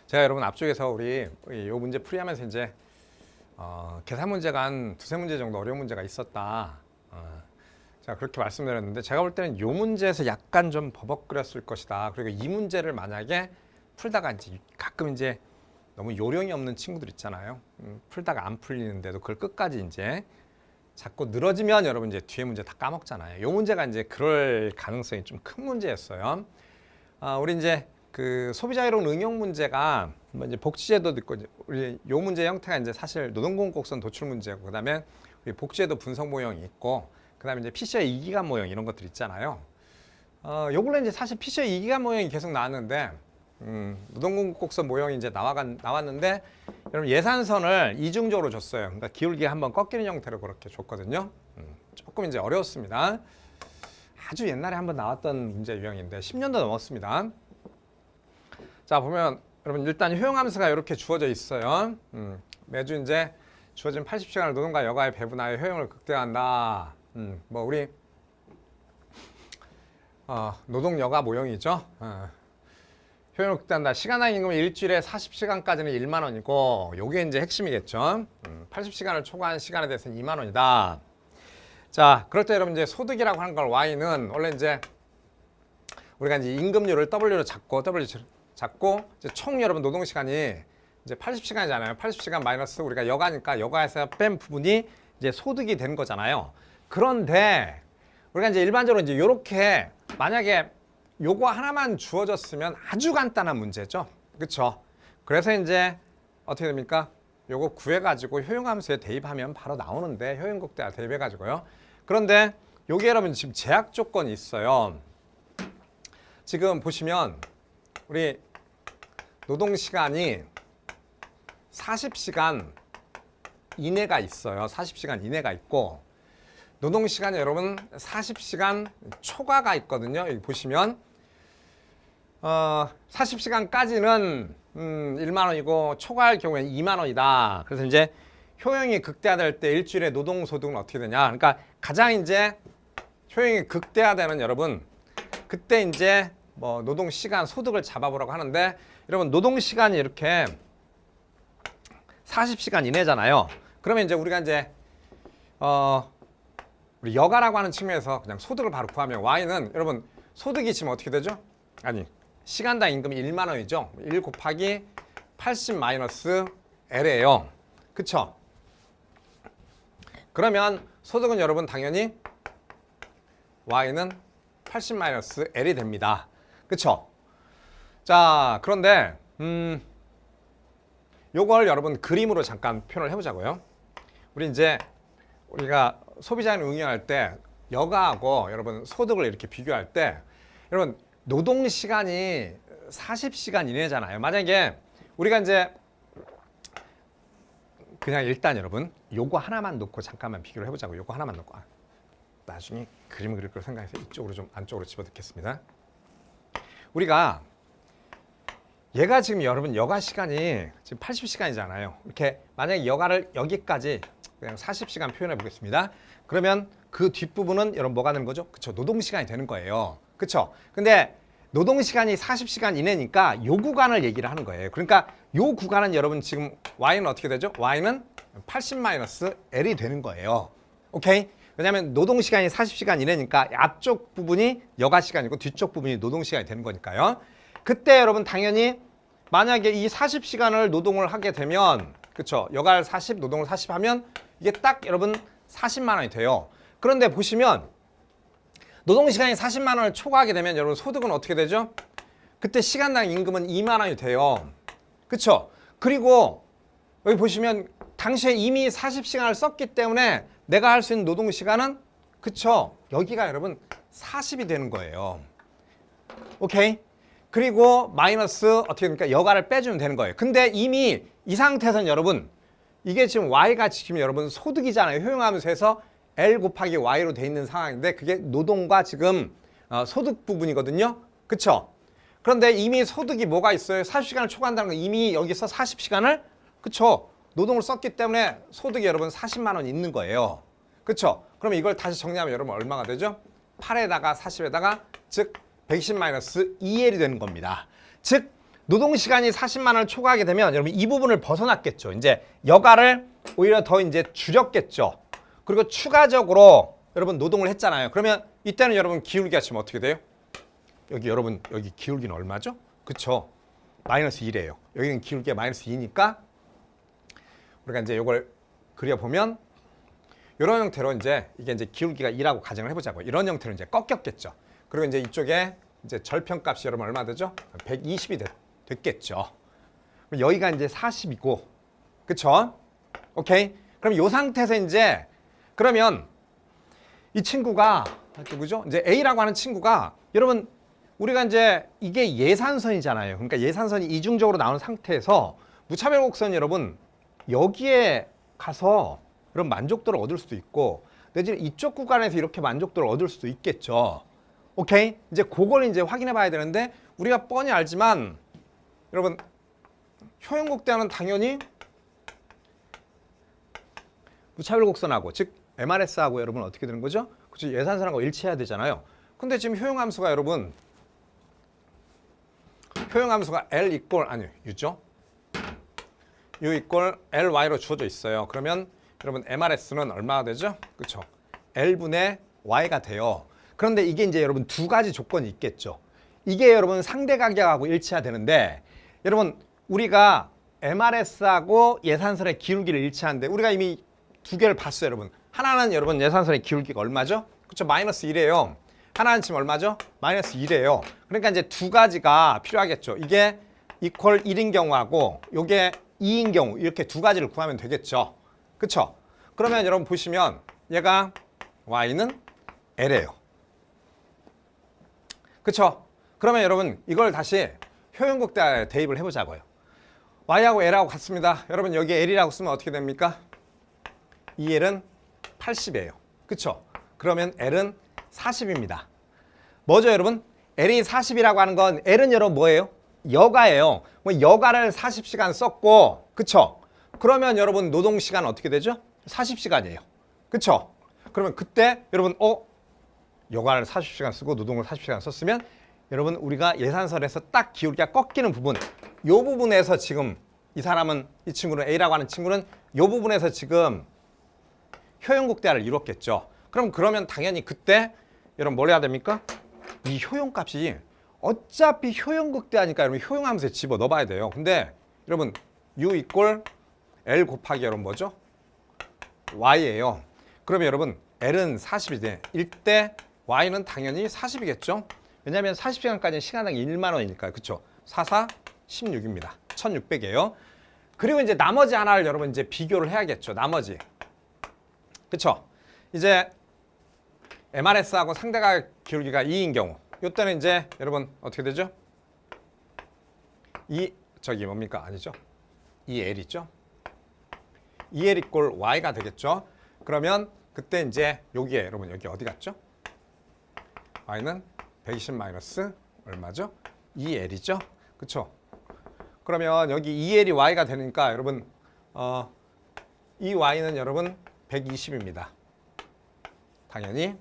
제가 여러분 앞쪽에서 우리 이 문제 풀이하면서 이제 계산 문제가 한 두세 문제 정도 어려운 문제가 있었다. 제가 그렇게 말씀드렸는데 제가 볼 때는 이 문제에서 약간 좀 버벅거렸을 것이다. 그리고 이 문제를 만약에 풀다가 이제 가끔 이제 너무 요령이 없는 친구들 있잖아요. 풀다가 안 풀리는데도 그걸 끝까지 이제 자꾸 늘어지면 여러분 이제 뒤에 문제 다 까먹잖아요. 이 문제가 이제 그럴 가능성이 좀 큰 문제였어요. 우리 이제 그 소비자유로 응용 문제가 뭐 이제 복지제도도 있고 우리 요 문제 형태가 이제 사실 노동공곡선 도출 문제고 그다음에 우리 복지제도 분석 모형이 있고 그다음에 이제 PCI 2기간 모형 이런 것들 있잖아요. 요걸로 이제 사실 PCI 2기간 모형이 계속 나왔는데 노동공곡선 모형이 이제 나왔는데 여러분 예산선을 이중적으로 줬어요. 그러니까 기울기가 한번 꺾이는 형태로 그렇게 줬거든요. 조금 이제 어려웠습니다. 아주 옛날에 한번 나왔던 문제 유형인데 10년도 넘었습니다. 자 보면 여러분 일단 효용함수가 이렇게 주어져 있어요. 매주 이제 주어진 80시간을 노동과 여가의 배분하여 효용을 극대화한다. 뭐 우리 노동 여가 모형이죠. 효용을 극대화한다. 시간당 임금은 일주일에 40시간까지는 1만 원이고 요게 이제 핵심이겠죠. 80시간을 초과한 시간에 대해서는 2만 원이다. 자, 그럴 때 여러분 이제 소득이라고 하는 걸 Y는 원래 이제 우리가 이제 임금률을 W로 잡고 이제 총 여러분 노동 시간이 이제 80시간이잖아요. 80시간 마이너스 우리가 여가니까 여가에서 뺀 부분이 이제 소득이 되는 거잖아요. 그런데 우리가 이제 일반적으로 이제 요렇게 만약에 요거 하나만 주어졌으면 아주 간단한 문제죠. 그렇죠? 그래서 이제 어떻게 됩니까? 요거 구해가지고 효용함수에 대입하면 바로 나오는데 효용극대화 대입해가지고요. 그런데 요게 여러분 지금 제약 조건이 있어요. 지금 보시면 우리 노동시간이 40시간 이내가 있어요. 40시간 이내가 있고 노동시간이 여러분 40시간 초과가 있거든요. 여기 보시면 40시간까지는 1만 원이고 초과할 경우에는 2만 원이다. 그래서 이제 효용이 극대화될 때 일주일에 노동소득은 어떻게 되냐. 그러니까 가장 이제 효용이 극대화되는 여러분 그때 이제 뭐 노동시간 소득을 잡아보라고 하는데 여러분 노동시간이 이렇게 40시간 이내잖아요. 그러면 이제 우리가 이제 우리 여가라고 하는 측면에서 그냥 소득을 바로 구하면 Y는 여러분 소득이 지금 어떻게 되죠? 아니 시간당 임금이 1만 원이죠. 1 곱하기 80 마이너스 L이에요. 그쵸? 그러면 소득은 여러분 당연히 Y는 80 마이너스 L이 됩니다. 그쵸? 자 그런데 요걸 여러분 그림으로 잠깐 표현을 해보자고요. 우리 이제 우리가 소비자는 응용할 때 여가하고 여러분 소득을 이렇게 비교할 때 여러분 노동 시간이 40시간 이내잖아요. 만약에 우리가 이제 그냥 일단 여러분 요거 하나만 놓고 잠깐만 비교를 해보자고. 요거 하나만 놓고 나중에 그림을 그릴 걸 생각해서 이쪽으로 좀 안쪽으로 집어넣겠습니다. 우리가 얘가 지금 여러분 여가 시간이 지금 80시간이잖아요. 이렇게 만약에 여가를 여기까지 그냥 40시간 표현해 보겠습니다. 그러면 그 뒷부분은 여러분 뭐가 되는 거죠? 그쵸? 노동시간이 되는 거예요. 그쵸? 근데 노동시간이 40시간 이내니까 요 구간을 얘기를 하는 거예요. 그러니까 요 구간은 여러분 지금 Y는 어떻게 되죠? Y는 80-L이 되는 거예요. 오케이? 왜냐하면 노동시간이 40시간 이내니까 앞쪽 부분이 여가시간이고 뒤쪽 부분이 노동시간이 되는 거니까요. 그때 여러분 당연히 만약에 이 40시간을 노동을 하게 되면 그쵸? 여가를 40, 노동을 40 하면 이게 딱 여러분 40만 원이 돼요. 그런데 보시면 노동시간이 40만 원을 초과하게 되면 여러분 소득은 어떻게 되죠? 그때 시간당 임금은 2만 원이 돼요. 그쵸? 그리고 여기 보시면 당시에 이미 40시간을 썼기 때문에 내가 할 수 있는 노동시간은 그쵸? 여기가 여러분 40이 되는 거예요. 오케이? 그리고 마이너스 어떻게 됩니까? 여가를 빼주면 되는 거예요. 근데 이미 이 상태에서는 여러분 이게 지금 Y가 지금 여러분 소득이잖아요. 효용하면서 L 곱하기 Y로 돼 있는 상황인데 그게 노동과 지금 소득 부분이거든요. 그쵸? 그런데 이미 소득이 뭐가 있어요? 40시간을 초과한다는 건 이미 여기서 40시간을 그쵸? 노동을 썼기 때문에 소득이 여러분 40만 원 있는 거예요. 그쵸? 그럼 이걸 다시 정리하면 여러분 얼마가 되죠? 8에다가 40에다가 즉 120-2L이 되는 겁니다. 즉 노동 시간이 40만 원을 초과하게 되면 여러분 이 부분을 벗어났겠죠. 이제 여가를 오히려 더 이제 줄였겠죠. 그리고 추가적으로 여러분 노동을 했잖아요. 그러면 이때는 여러분 기울기가 지금 어떻게 돼요? 여기 여러분 여기 기울기는 얼마죠? 그쵸? 마이너스 1이에요. 여기는 기울기가 마이너스 2니까 우리가 이제 이걸 그려보면 이런 형태로 이제 이게 이제 기울기가 2라고 가정을 해보자고. 이런 형태로 이제 꺾였겠죠. 그리고 이제 이쪽에 이제 절편값이 여러분 얼마 되죠? 120이 됐겠죠. 그럼 여기가 이제 40이고, 그쵸? 오케이. 그럼 이 상태에서 이제 그러면 이 친구가 누구죠? 이제 A라고 하는 친구가 여러분 우리가 이제 이게 예산선이잖아요. 그러니까 예산선이 이중적으로 나오는 상태에서 무차별 곡선이 여러분 여기에 가서 그런 만족도를 얻을 수도 있고 내지는 이쪽 구간에서 이렇게 만족도를 얻을 수도 있겠죠. 오케이? 이제 그걸 이제 확인해 봐야 되는데 우리가 뻔히 알지만 여러분 효용곡대하는 당연히 무차별 곡선하고 즉 MRS하고 여러분 어떻게 되는 거죠? 그렇죠? 예산선하고 일치해야 되잖아요. 근데 지금 효용함수가 여러분 효용함수가 L 이꼴 아니요 U죠? U 이꼴 LY로 주어져 있어요. 그러면 여러분 MRS는 얼마가 되죠? 그렇죠? L분의 Y가 돼요. 그런데 이게 이제 여러분 두 가지 조건이 있겠죠. 이게 여러분 상대 가격하고 일치해야 되는데 여러분 우리가 MRS하고 예산선의 기울기를 일치하는데 우리가 이미 두 개를 봤어요, 여러분. 하나는 여러분 예산선의 기울기가 얼마죠? 그렇죠? 마이너스 1이에요. 하나는 지금 얼마죠? 마이너스 1이에요. 그러니까 이제 두 가지가 필요하겠죠. 이게 이퀄 1인 경우하고 이게 2인 경우 이렇게 두 가지를 구하면 되겠죠. 그렇죠? 그러면 여러분 보시면 얘가 Y는 L이에요. 그렇죠? 그러면 여러분 이걸 다시 효용곡대에 대입을 해보자고요. Y하고 L하고 같습니다. 여러분 여기 L이라고 쓰면 어떻게 됩니까? 이 L은 80이에요. 그렇죠? 그러면 L은 40입니다. 뭐죠 여러분? L이 40이라고 하는 건 L은 여러분 뭐예요? 여가예요. 뭐 여가를 40시간 썼고 그쵸? 그러면 여러분 노동시간 어떻게 되죠? 40시간이에요. 그쵸? 그러면 그때 여러분 여가를 40시간 쓰고 노동을 40시간 썼으면 여러분 우리가 예산선에서 딱 기울기가 꺾이는 부분 이 부분에서 지금 이 사람은 이 친구는 A라고 하는 친구는 이 부분에서 지금 효용곡대화를 이뤘겠죠. 그러면 당연히 그때 여러분 뭘 해야 됩니까? 이 효용값이 어차피 효용극대하니까 여러분 효용함수에 집어 넣어봐야 돼요. 근데 여러분 U 이꼴 L 곱하기 여러분 뭐죠? Y예요. 그러면 여러분 L은 40이 돼. 이때 Y는 당연히 40이겠죠? 왜냐하면 40시간까지는 시간당 1만 원이니까요. 그쵸? 4, 4, 16입니다. 1600이에요. 그리고 이제 나머지 하나를 여러분 이제 비교를 해야겠죠. 나머지. 그쵸? 이제 MRS하고 상대가 기울기가 2인 경우 이때는 이제 여러분 어떻게 되죠? 저기 뭡니까? 아니죠? 2L 있죠? 2L 이꼴 Y가 되겠죠? 그러면 그때 이제 여기에 여러분 여기 어디 갔죠? Y는 120 마이너스 얼마죠? 2L이죠? 그쵸? 그러면 여기 2L이 Y가 되니까 여러분 이 Y는 여러분 120입니다. 당연히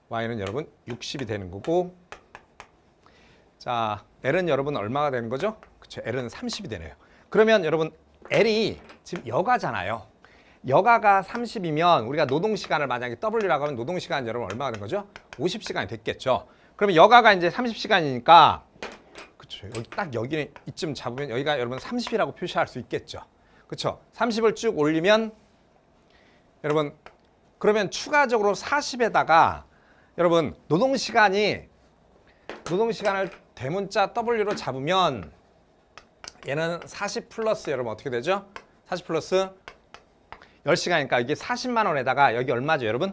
Y는 여러분 60이 되는 거고 자 L은 여러분 얼마가 되는 거죠? 그쵸? L은 30이 되네요. 그러면 여러분 L이 지금 여가잖아요. 여가가 30이면 우리가 노동시간을 만약에 W라고 하면 노동시간 여러분 얼마가 된 거죠? 50시간이 됐겠죠. 그러면 여가가 이제 30시간이니까 그쵸? 여기 딱 여기 이쯤 잡으면 여기가 여러분 30이라고 표시할 수 있겠죠. 그쵸? 30을 쭉 올리면 여러분 그러면 추가적으로 40에다가 여러분 노동시간을 대문자 W로 잡으면 얘는 40 플러스 여러분 어떻게 되죠? 40 플러스 10시간이니까 이게 40만 원에다가 여기 얼마죠 여러분?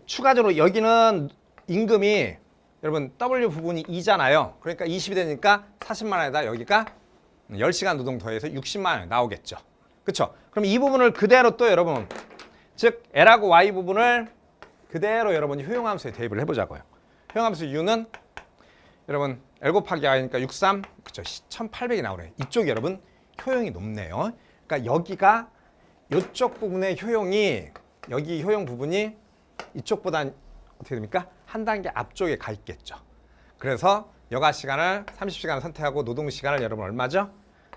추가적으로 여기는 임금이 여러분 W 부분이 2잖아요. 그러니까 20이 되니까 40만 원에다 여기가 10시간 노동 더해서 60만 원 나오겠죠. 그렇죠? 그럼 이 부분을 그대로 또 여러분 즉 L하고 Y 부분을 그대로 여러분이 효용함수에 대입을 해보자고요. 효용함수 U는 여러분 L 곱하기 Y니까 63, 그쵸? 1800이 나오네요. 이쪽이 여러분 효용이 높네요. 그러니까 여기가 이쪽 부분의 효용이 여기 효용 부분이 이쪽보다 어떻게 됩니까? 한 단계 앞쪽에 가 있겠죠. 그래서 여가 시간을 30시간을 선택하고 노동 시간을 여러분 얼마죠?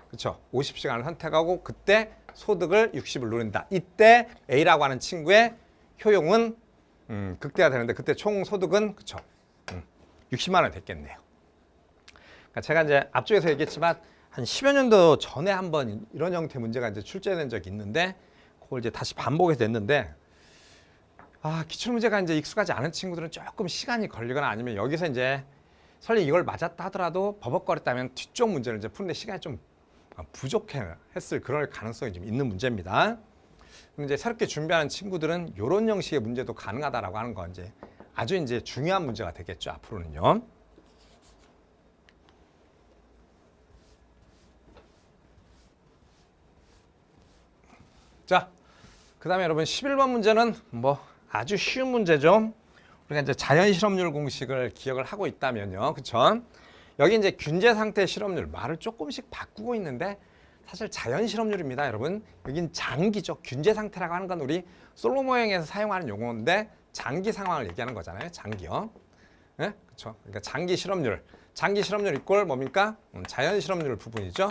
그렇죠. 50시간을 선택하고 그때 소득을 60을 누린다. 이때 A라고 하는 친구의 효용은 극대화 되는데 그때 총 소득은 그렇죠. 60만 원이 됐겠네요. 그러니까 제가 이제 앞쪽에서 얘기했지만 한 10여 년도 전에 한번 이런 형태 문제가 이제 출제된 적이 있는데 그걸 이제 다시 반복해서 냈는데 기출 문제가 이제 익숙하지 않은 친구들은 조금 시간이 걸리거나 아니면 여기서 이제 설령 이걸 맞았다 하더라도 버벅거렸다면 뒤쪽 문제를 이제 푸는데 시간이 좀 부족했을 그럴 가능성이 좀 있는 문제입니다. 이제 새롭게 준비하는 친구들은 이런 형식의 문제도 가능하다라고 하는 건 이제 아주 이제 중요한 문제가 되겠죠. 앞으로는요. 자, 그다음에 여러분 11번 문제는 뭐 아주 쉬운 문제죠. 우리가 이제 자연 실업률 공식을 기억을 하고 있다면요. 그쵸? 여기 이제 균제 상태 실업률 말을 조금씩 바꾸고 있는데 사실 자연 실업률입니다, 여러분. 여긴 장기죠. 균제 상태라고 하는 건 우리 솔로 모형에서 사용하는 용어인데 장기 상황을 얘기하는 거잖아요. 장기요. 네? 그렇죠. 그러니까 장기 실업률. 장기 실업률 이꼴 뭡니까? 자연 실업률 부분이죠.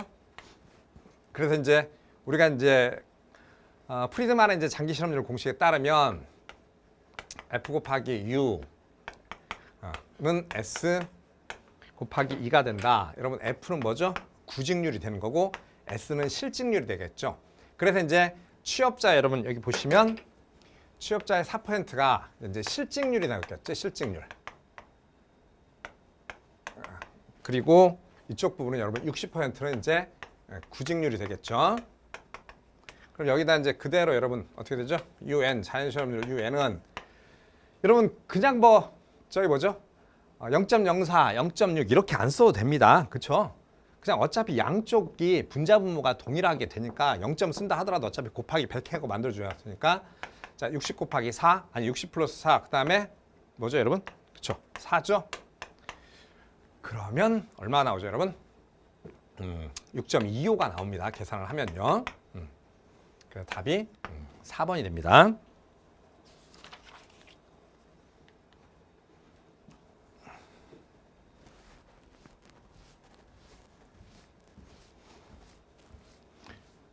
그래서 이제 우리가 이제 프리드만의 이제 장기 실업률 공식에 따르면 F 곱하기 U는 S 곱하기 2가 된다. 여러분 F는 뭐죠? 구직률이 되는 거고 S는 실직률이 되겠죠. 그래서 이제 취업자 여러분 여기 보시면 취업자의 4%가 이제 실직률이 나왔겠죠. 실직률. 그리고 이쪽 부분은 여러분 60%는 이제 구직률이 되겠죠. 그럼 여기다 이제 그대로 여러분 어떻게 되죠? UN 자연실업률 UN은 여러분 그냥 뭐 저기 뭐죠? 0.04, 0.6 이렇게 안 써도 됩니다. 그렇죠? 그냥 어차피 양쪽이 분자 분모가 동일하게 되니까 0점 쓴다 하더라도 어차피 곱하기 100 하고 만들어줘야 되니까 자, 60 곱하기 4, 아니 60 플러스 4, 그 다음에 뭐죠 여러분? 그렇죠? 4죠? 그러면 얼마 나오죠 여러분? 6.25가 나옵니다. 계산을 하면요. 그래서 답이 4번이 됩니다.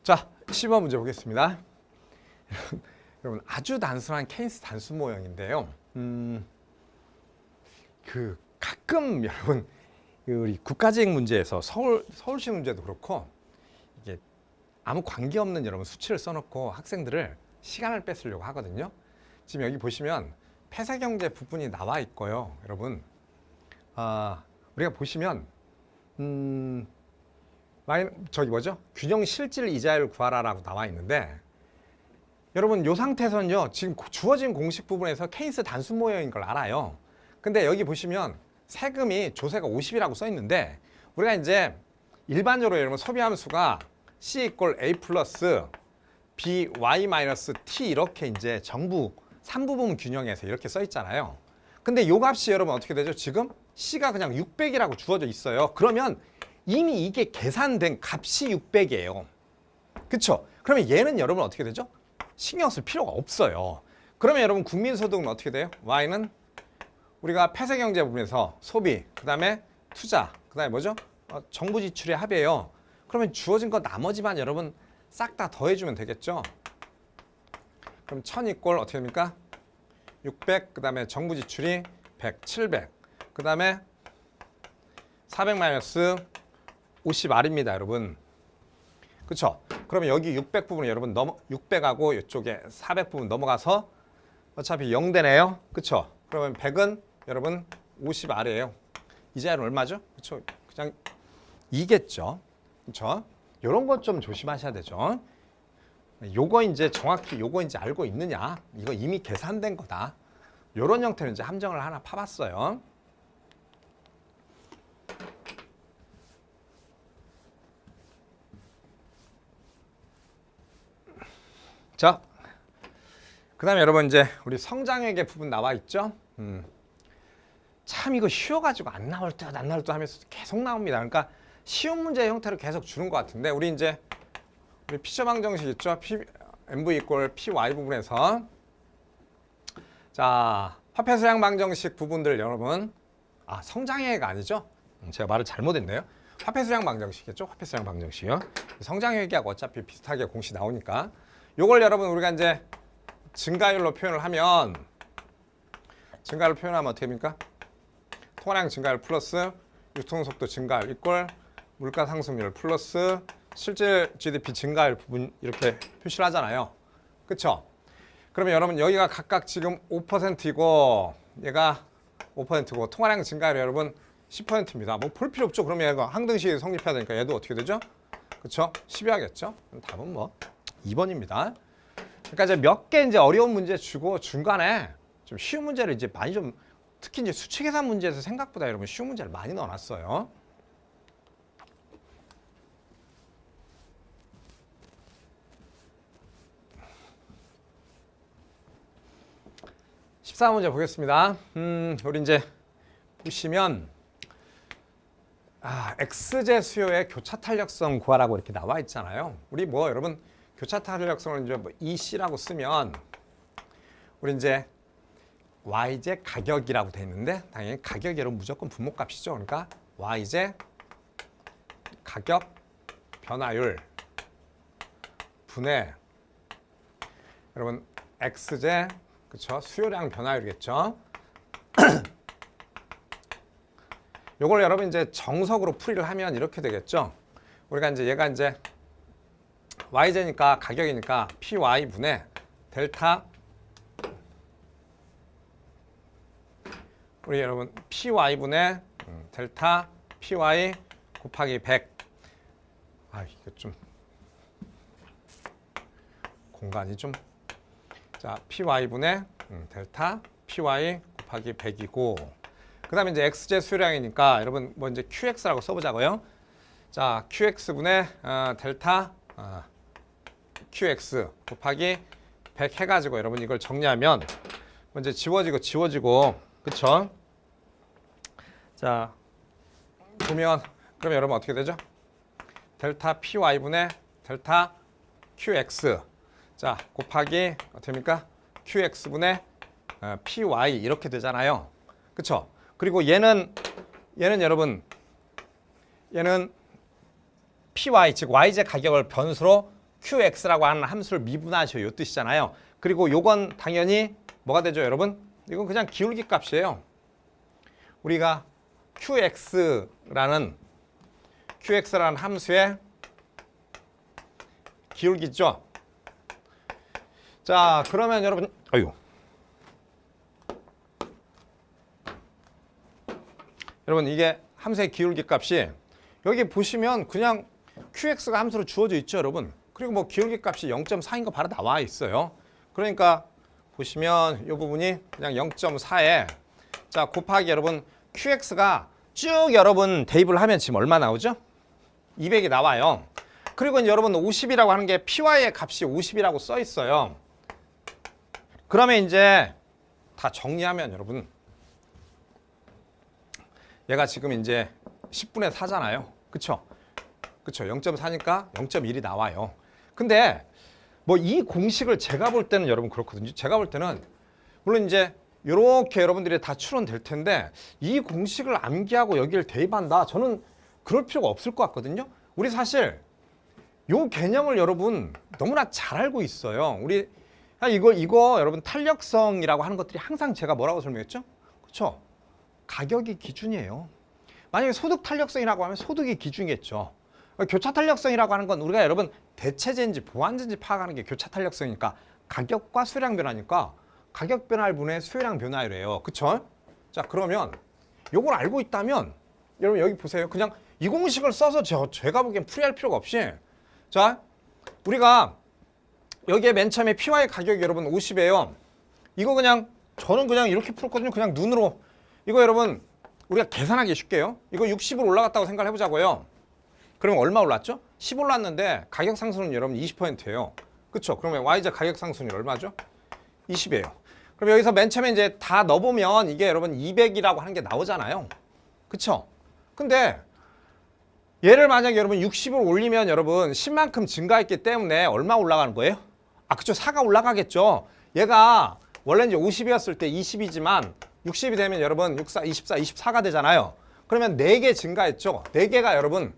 자, 10번 문제 보겠습니다. 여러분 아주 단순한 케이스 단수 모형인데요. 가끔 여러분 우리 국가직 문제에서 서울시 문제도 그렇고 이게 아무 관계없는 여러분 수치를 써놓고 학생들을 시간을 뺏으려고 하거든요. 지금 여기 보시면 폐쇄경제 부분이 나와 있고요. 여러분 우리가 보시면 저기 뭐죠? 균형 실질 이자율 구하라라고 나와 있는데 여러분 이 상태에서는요. 지금 주어진 공식 부분에서 케이스 단수 모형인 걸 알아요. 근데 여기 보시면 세금이 조세가 50이라고 써 있는데 우리가 이제 일반적으로 여러분 소비함수가 C = A 플러스 B Y 마이너스 T 이렇게 이제 정부 3부분 균형에서 이렇게 써 있잖아요. 근데 요 값이 여러분 어떻게 되죠? 지금 C가 그냥 600이라고 주어져 있어요. 그러면 이미 이게 계산된 값이 600이에요. 그쵸? 그러면 얘는 여러분 어떻게 되죠? 신경 쓸 필요가 없어요. 그러면 여러분 국민소득은 어떻게 돼요? Y는 우리가 폐쇄경제 부분에서 소비, 그 다음에 투자, 그 다음에 뭐죠? 정부 지출의 합이에요. 그러면 주어진 거 나머지만 여러분 싹 다 더해주면 되겠죠? 그럼 1000 = 어떻게 됩니까? 600, 그 다음에 정부 지출이 100, 700, 그 다음에 400 마이너스 50R입니다, 여러분. 그쵸? 그러면 여기 600 부분 여러분 600하고 이쪽에 400 부분 넘어가서 어차피 0 되네요. 그쵸? 그러면 100은 여러분 50R이에요. 이자율은 얼마죠? 그쵸? 그냥 2겠죠. 그쵸? 요런 것 좀 조심하셔야 되죠. 요거 이제 정확히 요거 이제 알고 있느냐? 이거 이미 계산된 거다. 요런 형태는 이제 함정을 하나 파봤어요. 자, 그 다음에 여러분 이제 우리 성장회계 부분 나와 있죠? 참 이거 쉬워가지고 안 나올 듯 안 나올 듯 하면서 계속 나옵니다. 그러니까 쉬운 문제 형태로 계속 주는 것 같은데 우리 이제 우리 피셔 방정식 있죠? MV = PY 부분에서 자 화폐 수량 방정식 부분들 여러분 성장회계가 아니죠? 제가 말을 잘못했네요. 화폐 수량 방정식이겠죠? 화폐 수량 방정식이요. 성장 회계하고 어차피 비슷하게 공식 나오니까 요걸 여러분 우리가 이제 증가율로 표현을 하면 어떻게 됩니까? 통화량 증가율 플러스 유통속도 증가율 이꼴 물가 상승률 플러스 실질 GDP 증가율 부분 이렇게 표시를 하잖아요. 그쵸? 그러면 여러분 여기가 각각 지금 5%이고 얘가 5%고 통화량 증가율이 여러분 10%입니다. 뭐 볼 필요 없죠. 그러면 얘가 항등식이 성립해야 되니까 얘도 어떻게 되죠? 그쵸? 10이 하겠죠? 답은 뭐 2번입니다. 그러니까 이제 몇 개 이제 어려운 문제 주고 중간에 좀 쉬운 문제를 이제 많이 좀 특히 이제 수치 계산 문제에서 생각보다 여러분 쉬운 문제를 많이 넣어놨어요. (14) 문제 보겠습니다. 우리 이제 보시면 X제 수요의 교차 탄력성 구하라고 이렇게 나와 있잖아요. 우리 뭐 여러분 교차 탄력성을 이제 뭐 EC라고 쓰면 우리 이제 Y제 가격이라고 돼 있는데 당연히 가격이 여러분 무조건 분모값이죠. 그러니까 Y제 가격 변화율 분의 여러분 X제 그쵸 수요량 변화율이겠죠. 요걸 여러분 이제 정석으로 풀이를 하면 이렇게 되겠죠. 우리가 이제 얘가 이제 Y제니까 가격이니까 PY 분의 델타 우리 여러분 PY분의 델타 PY 곱하기 100 이게 좀 공간이 좀 자 PY분의 델타 PY 곱하기 100이고 그 다음에 이제 X제 수요량이니까 여러분 뭐 이제 QX라고 써보자고요. 자 QX분의 델타 QX 곱하기 100 해가지고 여러분 이걸 정리하면 먼저 지워지고 그쵸? 자 보면 그러면 여러분 어떻게 되죠? 델타 PY분의 델타 QX 자 곱하기 어떻게 됩니까? QX분의 PY 이렇게 되잖아요. 그쵸? 그리고 얘는 여러분 얘는 PY 즉 YZ 가격을 변수로 QX라고 하는 함수를 미분하셔 요 뜻이잖아요. 그리고 요건 당연히 뭐가 되죠 여러분? 이건 그냥 기울기 값이에요. 우리가 QX라는 함수의 기울기죠. 자 그러면 여러분 여러분 이게 함수의 기울기 값이 여기 보시면 그냥 QX가 함수로 주어져 있죠 여러분. 그리고 뭐 기울기 값이 0.4인 거 바로 나와 있어요. 그러니까 보시면 이 부분이 그냥 0.4에 자 곱하기 여러분 QX가 쭉 여러분 대입을 하면 지금 얼마 나오죠? 200이 나와요. 그리고 이제 여러분 50이라고 하는 게 PY의 값이 50이라고 써 있어요. 그러면 이제 다 정리하면 여러분 얘가 지금 이제 10분의 4잖아요. 그쵸? 0.4니까 0.1이 나와요. 근데 뭐 이 공식을 제가 볼 때는 여러분 그렇거든요. 제가 볼 때는 물론 이제 이렇게 여러분들이 다 추론될 텐데 이 공식을 암기하고 여기를 대입한다. 저는 그럴 필요가 없을 것 같거든요. 우리 사실 요 개념을 여러분 너무나 잘 알고 있어요. 우리 이거 여러분 탄력성이라고 하는 것들이 항상 제가 뭐라고 설명했죠? 그렇죠? 가격이 기준이에요. 만약에 소득 탄력성이라고 하면 소득이 기준이겠죠. 교차 탄력성이라고 하는 건 우리가 여러분 대체제인지 보완제인지 파악하는 게 교차 탄력성이니까 가격과 수요량 변화니까 가격 변화율 분의 수요량 변화율이에요. 그쵸? 자 그러면 요걸 알고 있다면 여러분 여기 보세요. 그냥 이 공식을 써서 제가 보기엔 풀이할 필요가 없이 자 우리가 여기에 맨 처음에 PY 가격이 여러분 50이에요. 이거 그냥 저는 그냥 이렇게 풀었거든요. 그냥 눈으로 이거 여러분 우리가 계산하기 쉽게요. 이거 60으로 올라갔다고 생각을 해보자고요. 그러면 얼마 올랐죠? 10 올랐는데 가격 상승은 여러분 20%예요. 그쵸? 그러면 YZ 가격 상승률 얼마죠? 20이에요. 그럼 여기서 맨 처음에 이제 다 넣어보면 이게 여러분 200이라고 하는 게 나오잖아요. 그쵸? 근데 얘를 만약에 여러분 60을 올리면 여러분 10만큼 증가했기 때문에 얼마 올라가는 거예요? 그쵸? 4가 올라가겠죠. 얘가 원래 이제 50이었을 때 20이지만 60이 되면 여러분 64, 24, 24가 되잖아요. 그러면 4개 증가했죠. 4개가 여러분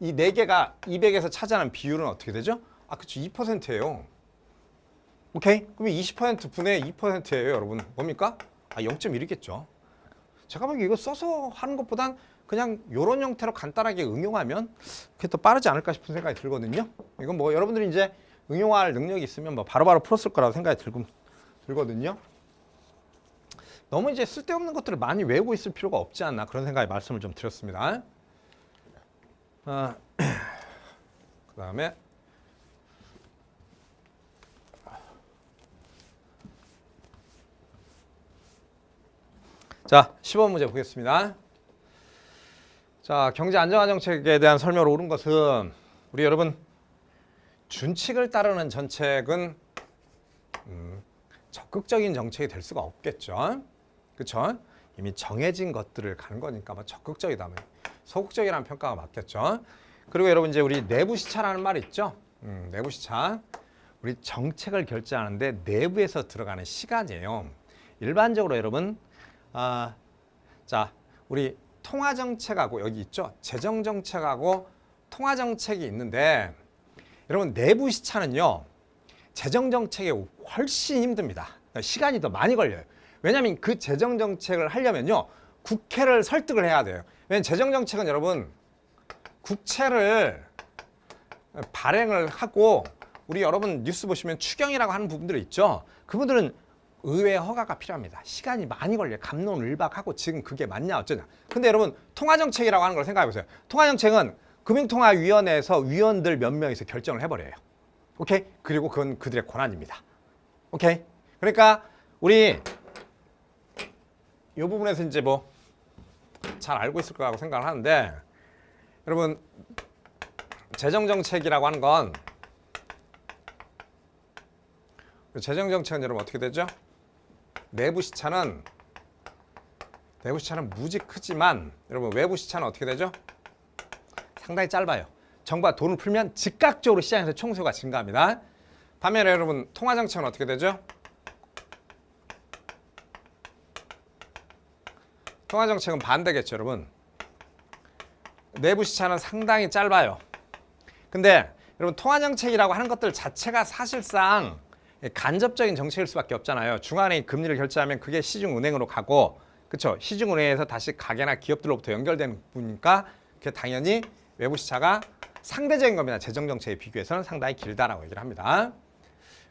이 4개가 200에서 차지하는 비율은 어떻게 되죠? 아, 그쵸. 2%예요. 오케이? 그러면 20% 분의 2%예요, 여러분. 뭡니까? 아, 0.1이겠죠. 제가 보기에 이거 써서 하는 것보단 그냥 이런 형태로 간단하게 응용하면 그게 더 빠르지 않을까 싶은 생각이 들거든요. 이건 뭐 여러분들이 이제 응용할 능력이 있으면 뭐 바로바로 풀었을 거라고 생각이 들거든요. 너무 이제 쓸데없는 것들을 많이 외우고 있을 필요가 없지 않나 그런 생각에 말씀을 좀 드렸습니다. 그 다음에 자, 15번 문제 보겠습니다. 자, 경제 안정화 정책에 대한 설명을 옳은 것은 우리 여러분 준칙을 따르는 정책은 적극적인 정책이 될 수가 없겠죠. 그렇죠? 이미 정해진 것들을 가는 거니까 뭐 적극적이다면 소극적이라는 평가가 맞겠죠. 그리고 여러분 이제 우리 내부 시차라는 말 있죠. 내부 시차. 우리 정책을 결정하는데 내부에서 들어가는 시간이에요. 일반적으로 여러분 자, 우리 통화정책하고 여기 있죠. 재정정책하고 통화정책이 있는데 여러분 내부 시차는요. 재정정책에 훨씬 힘듭니다. 시간이 더 많이 걸려요. 왜냐하면 그 재정정책을 하려면요. 국회를 설득을 해야 돼요. 왜냐하면 재정정책은 여러분 국채를 발행을 하고 우리 여러분 뉴스 보시면 추경이라고 하는 부분들이 있죠. 그분들은 의회 허가가 필요합니다. 시간이 많이 걸려요. 갑론을박하고 지금 그게 맞냐 어쩌냐. 근데 여러분 통화정책이라고 하는 걸 생각해 보세요. 통화정책은 금융통화위원회에서 위원들 몇 명이서 결정을 해버려요. 오케이? 그리고 그건 그들의 권한입니다. 오케이? 그러니까 우리 이 부분에서 이제 뭐 잘 알고 있을 거라고 생각을 하는데 여러분 재정정책이라고 하는 건 재정정책은 여러분 어떻게 되죠? 내부 시차는 무지 크지만 여러분 외부 시차는 어떻게 되죠? 상당히 짧아요. 정부가 돈을 풀면 즉각적으로 시장에서 총수요가 증가합니다. 반면에 여러분 통화정책은 어떻게 되죠? 통화정책은 반대겠죠, 여러분. 내부 시차는 상당히 짧아요. 근데 여러분 통화정책이라고 하는 것들 자체가 사실상 간접적인 정책일 수밖에 없잖아요. 중앙은행이 금리를 결제하면 그게 시중은행으로 가고, 그렇죠? 시중은행에서 다시 가게나 기업들로부터 연결되는 부분이니까 그게 당연히 외부 시차가 상대적인 겁니다. 재정정책에 비교해서는 상당히 길다라고 얘기를 합니다.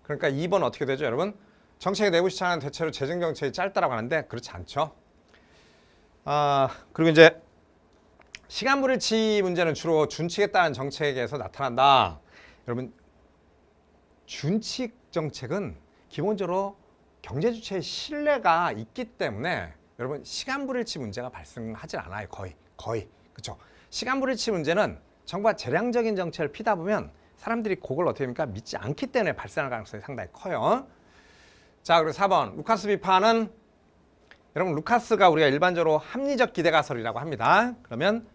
그러니까 2번 어떻게 되죠, 여러분? 정책의 내부 시차는 대체로 재정정책이 짧다라고 하는데 그렇지 않죠. 그리고 이제 시간불일치 문제는 주로 준칙에 따른 정책에서 나타난다. 여러분 준칙 정책은 기본적으로 경제 주체의 신뢰가 있기 때문에 여러분 시간불일치 문제가 발생하지 않아요. 거의. 그렇죠? 시간불일치 문제는 정부가 재량적인 정책을 피다 보면 사람들이 그걸 어떻게 합니까? 믿지 않기 때문에 발생할 가능성이 상당히 커요. 자, 그리고 4번 루카스 비판은 여러분 루카스가 우리가 일반적으로 합리적 기대가설이라고 합니다. 그러면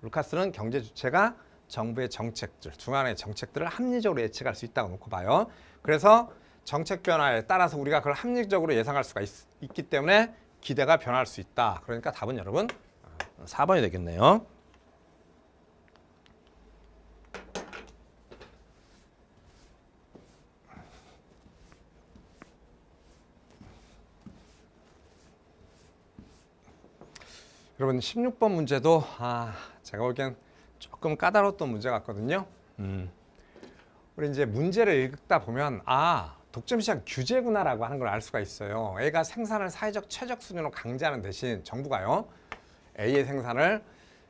루카스는 경제 주체가 정부의 정책들, 중앙의 정책들을 합리적으로 예측할 수 있다고 놓고 봐요. 그래서 정책 변화에 따라서 우리가 그걸 합리적으로 예상할 수가 있기 때문에 기대가 변할 수 있다. 그러니까 답은 여러분 4번이 되겠네요. 여러분 16번 문제도 제가 보기엔 조금 까다로웠던 문제 같거든요. 우리 이제 문제를 읽다 보면 독점시장 규제구나라고 하는 걸 알 수가 있어요. A가 생산을 사회적 최적 수준으로 강제하는 대신 정부가요. A의 생산을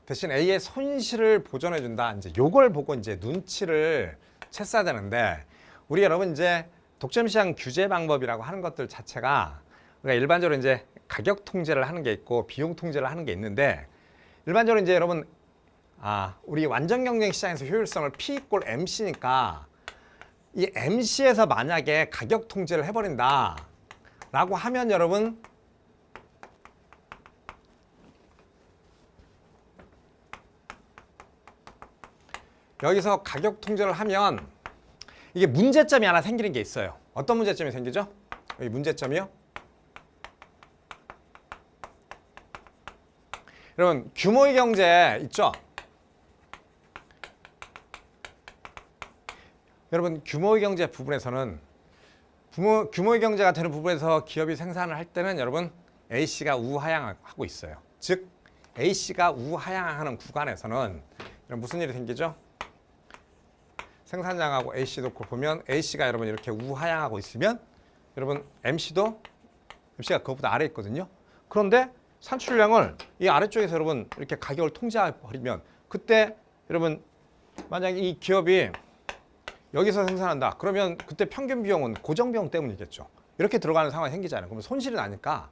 대신 A의 손실을 보전해 준다. 이제 요걸 보고 이제 눈치를 챘어야 되는데 우리 여러분 이제 독점시장 규제 방법이라고 하는 것들 자체가 우리가 일반적으로 이제 가격 통제를 하는 게 있고 비용 통제를 하는 게 있는데 일반적으로 이제 여러분 우리 완전 경쟁 시장에서 효율성을 P=MC니까 이 MC에서 만약에 가격 통제를 해버린다 라고 하면 여러분 여기서 가격 통제를 하면 이게 문제점이 하나 생기는 게 있어요. 어떤 문제점이 생기죠? 여기 문제점이요. 여러분 규모의 경제 있죠? 여러분 규모의 경제 부분에서는 규모의 경제가 되는 부분에서 기업이 생산을 할 때는 여러분 A씨가 우하향하고 있어요. 즉 A씨가 우하향하는 구간에서는 무슨 일이 생기죠? 생산량하고 A씨 놓고 보면 A씨가 여러분 이렇게 우하향하고 있으면 여러분 MC가 그것보다 아래에 있거든요. 그런데 산출량을 이 아래쪽에서 여러분 이렇게 가격을 통제해버리면 그때 여러분 만약에 이 기업이 여기서 생산한다. 그러면 그때 평균 비용은 고정 비용 때문이겠죠. 이렇게 들어가는 상황이 생기잖아요. 그러면 손실이 나니까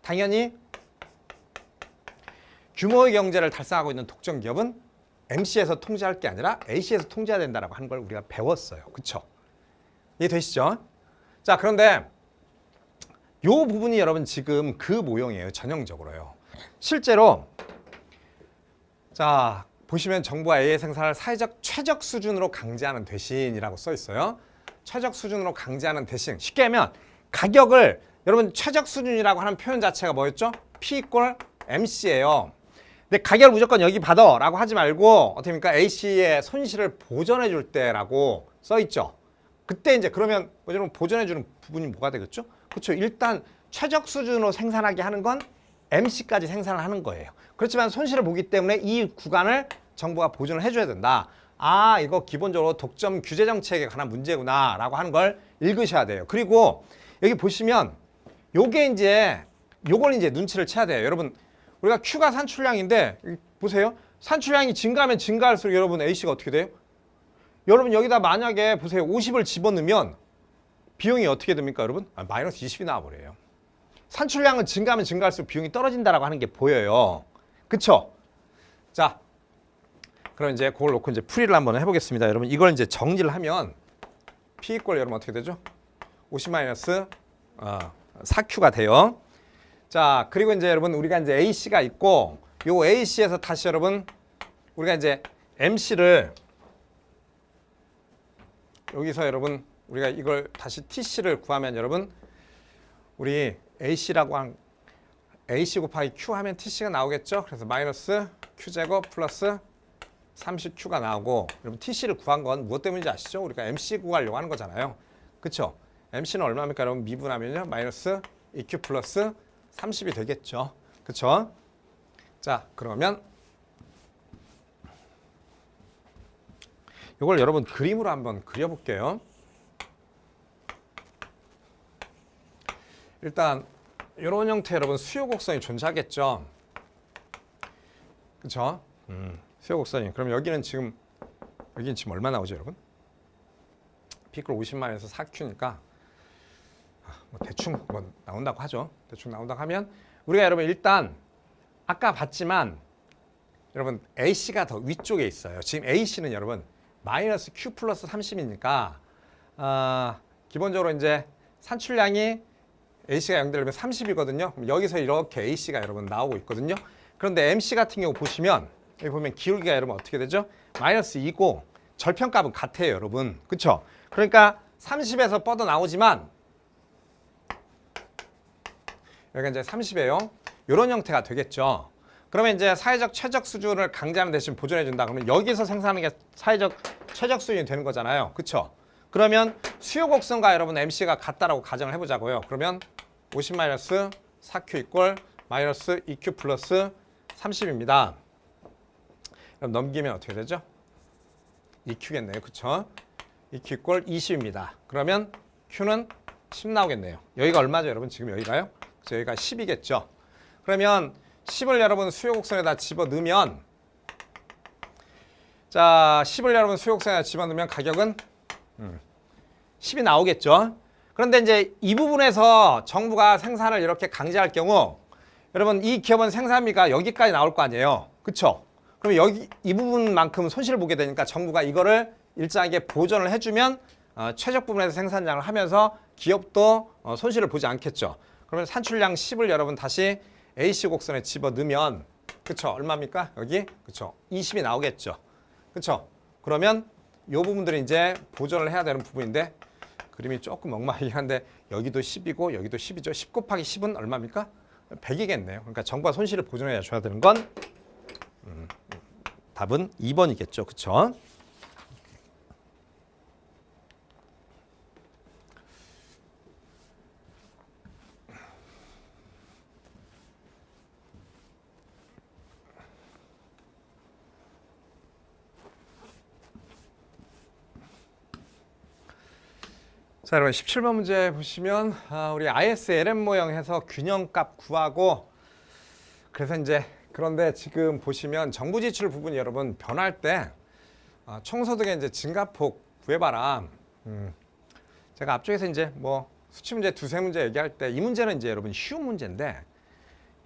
당연히 규모의 경제를 달성하고 있는 독점 기업은 MC에서 통제할 게 아니라 AC에서 통제해야 된다고 하는 걸 우리가 배웠어요. 그렇죠? 이해되시죠? 자, 그런데 이 부분이 여러분 지금 그 모형이에요. 전형적으로요. 실제로 자 보시면 정부가 A의 생산을 사회적 최적 수준으로 강제하는 대신이라고 써 있어요. 최적 수준으로 강제하는 대신 쉽게 하면 가격을 여러분 최적 수준이라고 하는 표현 자체가 뭐였죠? P 이퀄 MC예요. 근데 가격을 무조건 여기 받아라고 하지 말고 어떻게 합니까? A씨의 손실을 보전해 줄 때라고 써 있죠. 그때 이제 그러면 여러분 보전해 주는 부분이 뭐가 되겠죠? 그렇죠. 일단 최적 수준으로 생산하게 하는 건 MC까지 생산을 하는 거예요. 그렇지만 손실을 보기 때문에 이 구간을 정부가 보전을 해줘야 된다. 아, 이거 기본적으로 독점 규제 정책에 관한 문제구나 라고 하는 걸 읽으셔야 돼요. 그리고 여기 보시면 요걸 이제 눈치를 채야 돼요. 여러분 우리가 Q가 산출량인데 보세요. 산출량이 증가하면 증가할수록 여러분 A씨가 어떻게 돼요? 여러분 여기다 만약에 보세요. 50을 집어넣으면 비용이 어떻게 됩니까 여러분? 마이너스 20이 나와버려요. 산출량은 증가하면 증가할수록 비용이 떨어진다라고 하는 게 보여요. 그쵸? 자, 그럼 이제 그걸 놓고 이제 풀이를 한번 해보겠습니다. 여러분 이걸 이제 정리를 하면 P 이퀄 여러분 어떻게 되죠? 50 마이너스 4Q가 돼요. 자, 그리고 이제 여러분 우리가 이제 A씨가 있고 요 A씨에서 다시 여러분 우리가 이제 MC를 여기서 여러분 우리가 이걸 다시 TC를 구하면 여러분 우리 AC라고 한 AC 곱하기 Q 하면 TC가 나오겠죠? 그래서 마이너스 Q제곱 플러스 30Q가 나오고 여러분 TC를 구한 건 무엇 때문인지 아시죠? 우리가 MC 구하려고 하는 거잖아요. 그쵸? MC는 얼마입니까? 여러분 미분하면요. 마이너스 2Q 플러스 30이 되겠죠. 그쵸? 자, 그러면 이걸 여러분 그림으로 한번 그려볼게요. 일단 이런 형태 여러분 수요 곡선이 존재하겠죠. 그쵸? 수요 곡선이. 그럼 여기는 지금 얼마 나오죠, 여러분? P클 50만에서 4Q니까 뭐 대충 뭐 나온다고 하죠. 대충 나온다고 하면 우리가 여러분 일단 아까 봤지만 여러분 AC가 더 위쪽에 있어요. 지금 AC는 여러분 마이너스 Q 플러스 30이니까 기본적으로 이제 산출량이 AC가 연결되면 30이거든요. 그럼 여기서 이렇게 AC가 여러분 나오고 있거든요. 그런데 MC 같은 경우 보시면 여기 보면 기울기가 여러분 어떻게 되죠? 마이너스 2고 절편값은 같아요, 여러분. 그렇죠? 그러니까 30에서 뻗어 나오지만 여기가 이제 30이에요. 이런 형태가 되겠죠. 그러면 이제 사회적 최적 수준을 강제하는 대신 보존해 준다. 그러면 여기서 생산하는 게 사회적 최적 수준이 되는 거잖아요. 그렇죠? 그러면 수요 곡선과 여러분 MC가 같다라고 가정을 해보자고요. 그러면 50 마이너스 4Q 이퀄 마이너스 2Q 플러스 30입니다. 그럼 넘기면 어떻게 되죠? 2Q겠네요. 그쵸? 2Q 이퀄 20입니다. 그러면 Q는 10 나오겠네요. 여기가 얼마죠, 여러분? 지금 여기가요? 그래서 여기가 10이겠죠. 그러면 10을 여러분 수요 곡선에다 집어넣으면 자, 10을 여러분 수요 곡선에다 집어넣으면 가격은 10이 나오겠죠. 그런데 이제 이 부분에서 정부가 생산을 이렇게 강제할 경우 여러분 이 기업은 생산비가 여기까지 나올 거 아니에요. 그쵸? 그럼 여기 이 부분만큼 손실을 보게 되니까 정부가 이거를 일정하게 보전을 해주면 최적 부분에서 생산량을 하면서 기업도 손실을 보지 않겠죠. 그러면 산출량 10을 여러분 다시 AC 곡선에 집어넣으면 그쵸? 얼마입니까? 여기 그쵸? 20이 나오겠죠. 그쵸? 그러면 이 부분들이 이제 보전을 해야 되는 부분인데 그림이 조금 엉망이긴 한데 여기도 10이고 여기도 10이죠. 10 곱하기 10은 얼마입니까? 100이겠네요. 그러니까 정보와 손실을 보존해 줘야 되는 건 답은 2번이겠죠. 그쵸? 자, 여러분 17번 문제 보시면 우리 ISLM 모형 해서 균형값 구하고 그래서 이제 그런데 지금 보시면 정부 지출 부분이 여러분 변할 때 총소득의 이제 증가폭 구해봐라. 제가 앞쪽에서 이제 뭐 수치 문제 두세 문제 얘기할 때 이 문제는 이제 여러분 쉬운 문제인데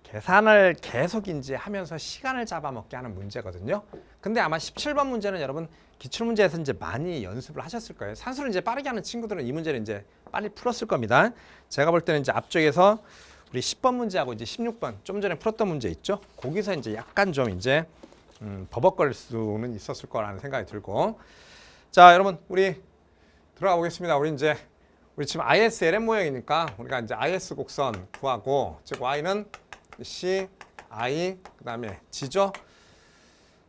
계산을 계속 이제 하면서 시간을 잡아먹게 하는 문제거든요. 근데 아마 17번 문제는 여러분 기출문제에서 이제 많이 연습을 하셨을 거예요. 산수를 이제 빠르게 하는 친구들은 이 문제를 이제 빨리 풀었을 겁니다. 제가 볼 때는 이제 앞쪽에서 우리 10번 문제하고 이제 16번 좀 전에 풀었던 문제 있죠. 거기서 이제 약간 좀 이제 버벅거릴 수는 있었을 거라는 생각이 들고. 자, 여러분 우리 들어가 보겠습니다. 우리 지금 ISLM 모형이니까 우리가 이제 IS 곡선 구하고 즉 Y는 C, I 그다음에 G죠.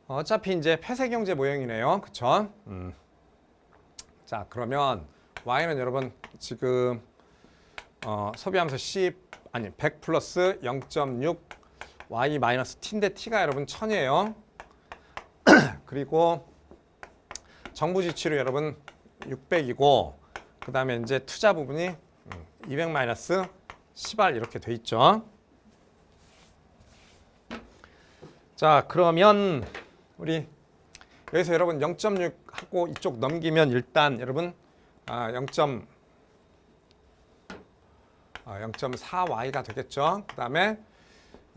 어차피 이제 폐쇄경제 모형이네요. 그쵸? 자, 그러면 Y는 여러분 지금 소비하면서 100 플러스 0.6 Y 마이너스 T인데 T가 여러분 1000이에요. 그리고 정부 지출이 여러분 600이고 그 다음에 이제 투자 부분이 200 마이너스 10R 이렇게 돼 있죠. 자, 그러면 우리 여기서 여러분 0.6 하고 이쪽 넘기면 일단 여러분 0.4y가 되겠죠. 그 다음에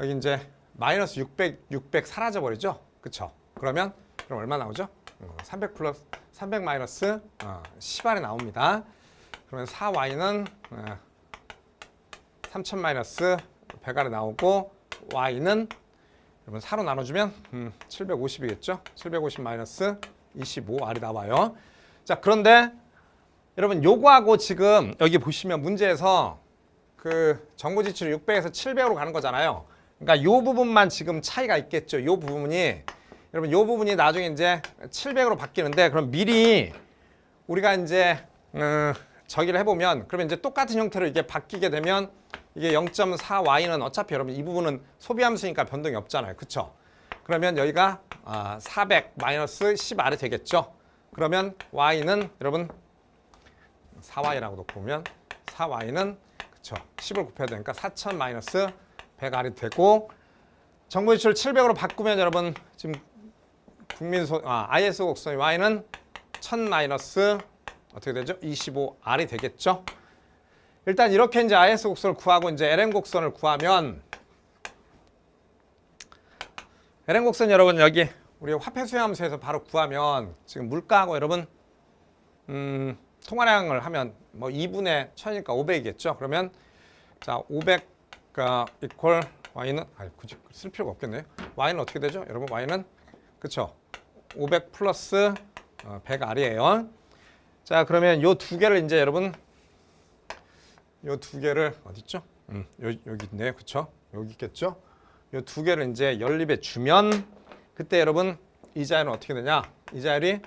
여기 이제 마이너스 600 사라져 버리죠. 그쵸? 그러면 그럼 얼마 나오죠? 300 플러스 300 마이너스 10r이 나옵니다. 그러면 4y는 3000 마이너스 100r이 나오고 y는 여러분 4로 나눠주면 750이겠죠? 750 마이너스 25r이 나와요. 자, 그런데 여러분 요거하고 지금 여기 보시면 문제에서 그 정부 지출 600에서 700으로 가는 거잖아요. 그러니까 요 부분만 지금 차이가 있겠죠. 요 부분이 여러분 요 부분이 나중에 이제 700으로 바뀌는데 그럼 미리 우리가 이제 저기를 해보면 그러면 이제 똑같은 형태로 이게 바뀌게 되면 이게 0.4y는 어차피 여러분 이 부분은 소비함수니까 변동이 없잖아요. 그쵸? 그러면 여기가 400 마이너스 10r이 되겠죠. 그러면 y는 여러분 4y라고 놓고 보면 4y는 그쵸? 10을 곱해야 되니까 4000 마이너스 100r이 되고 정부 지출 700으로 바꾸면 여러분 지금 IS 곡선의 y는 1000 마이너스 어떻게 되죠? 25r이 되겠죠. 일단 이렇게 이제 IS 곡선을 구하고 이제 LM 곡선을 구하면 LM 곡선 여러분 여기 우리 화폐 수요함수에서 바로 구하면 지금 물가하고 여러분 통화량을 하면 뭐 2분의 1000이니까 500이겠죠. 그러면 자 500가 이퀄 y는 굳이 쓸 필요가 없겠네요. y는 어떻게 되죠? 여러분 y는 그쵸? 500 플러스 100r이에요. 자, 그러면 요 두 개를 이제 여러분 요 두 개를 어디 있죠? 여기 있네요. 그쵸? 여기 있겠죠? 요 두 개를 이제 연립에 주면 그때 여러분 이자율은 어떻게 되냐? 이자율이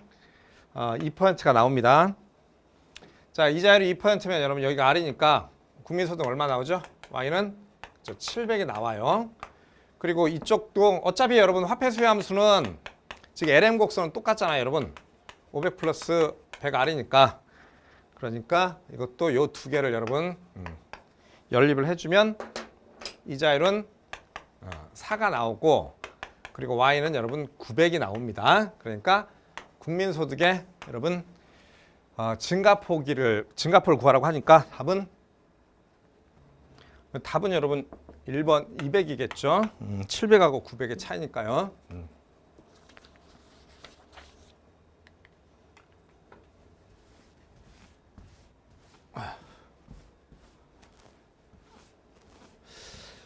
2%가 나옵니다. 자, 이자율이 2%면 여러분 여기가 R이니까 국민소득 얼마 나오죠? Y는 700이 나와요. 그리고 이쪽도 어차피 여러분 화폐 수요함수는 지금 LM 곡선은 똑같잖아요, 여러분. 500 플러스 100R이니까 그러니까 이것도 요 두 개를 여러분 연립을 해주면 이자율은 4가 나오고 그리고 Y는 여러분 900이 나옵니다. 그러니까 국민소득의 여러분 증가폭을 구하라고 하니까 답은 여러분 1번 200이겠죠. 700하고 900의 차이니까요.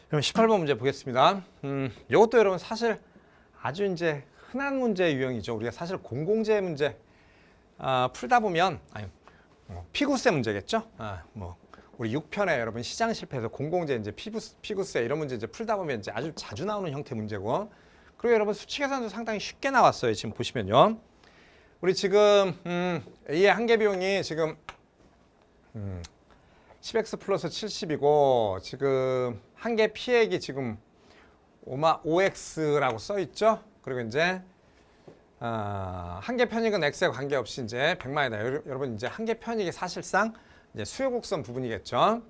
그럼 18번 문제 보겠습니다. 이것도 여러분 사실 아주 이제 흔한 문제 유형이죠. 우리가 사실 공공재 문제 풀다 보면 피구세 문제겠죠. 뭐 우리 6편에 여러분 시장 실패해서 공공재 이제 피구세 이런 문제 이제 풀다 보면 이제 아주 자주 나오는 형태 문제고, 그리고 여러분 수치 계산도 상당히 쉽게 나왔어요. 지금 보시면요. 우리 지금 A의 한계 비용이 지금 10x 플러스 70이고 지금 한계 피해액이 지금 5x라고 써 있죠. 그리고 이제 한계 편익은 x에 관계없이 이제 100만이다. 여러분 이제 한계 편익이 사실상 이제 수요 곡선 부분이겠죠.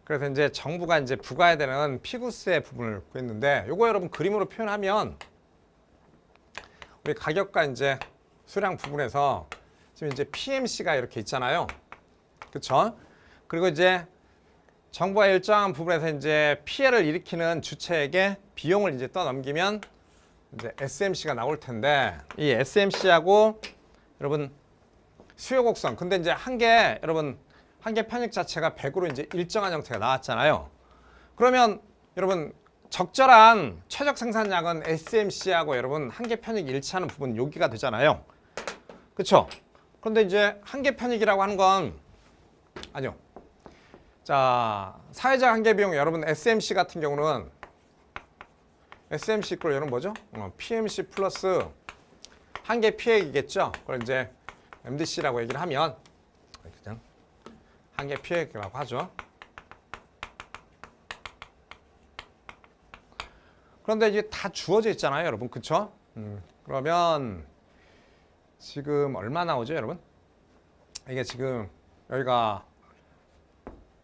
그래서 이제 정부가 이제 부과해야 되는 피구세 부분을 구했는데, 요거 여러분 그림으로 표현하면 우리 가격과 이제 수량 부분에서 지금 이제 PMC가 이렇게 있잖아요. 그렇죠? 그리고 이제 정부가 일정한 부분에서 이제 피해를 일으키는 주체에게 비용을 이제 떠넘기면 이제 SMC가 나올 텐데, 이 SMC하고 여러분 수요 곡선, 근데 이제 여러분 한계 편익 자체가 100으로 이제 일정한 형태가 나왔잖아요. 그러면 여러분 적절한 최적 생산량은 SMC하고 여러분 한계 편익이 일치하는 부분 여기가 되잖아요. 그렇죠? 그런데 이제 한계 편익이라고 하는 건 아니요. 자, 사회적 한계 비용 여러분 SMC 같은 경우는 SMC 이꼴 여러분 뭐죠? PMC 플러스 한계 피해액이겠죠. 그걸 이제 MDC라고 얘기를 하면 그냥 한계 피해액이라고 하죠. 그런데 이제 다 주어져 있잖아요, 여러분. 그쵸? 그러면 지금 얼마 나오죠, 여러분? 이게 지금 여기가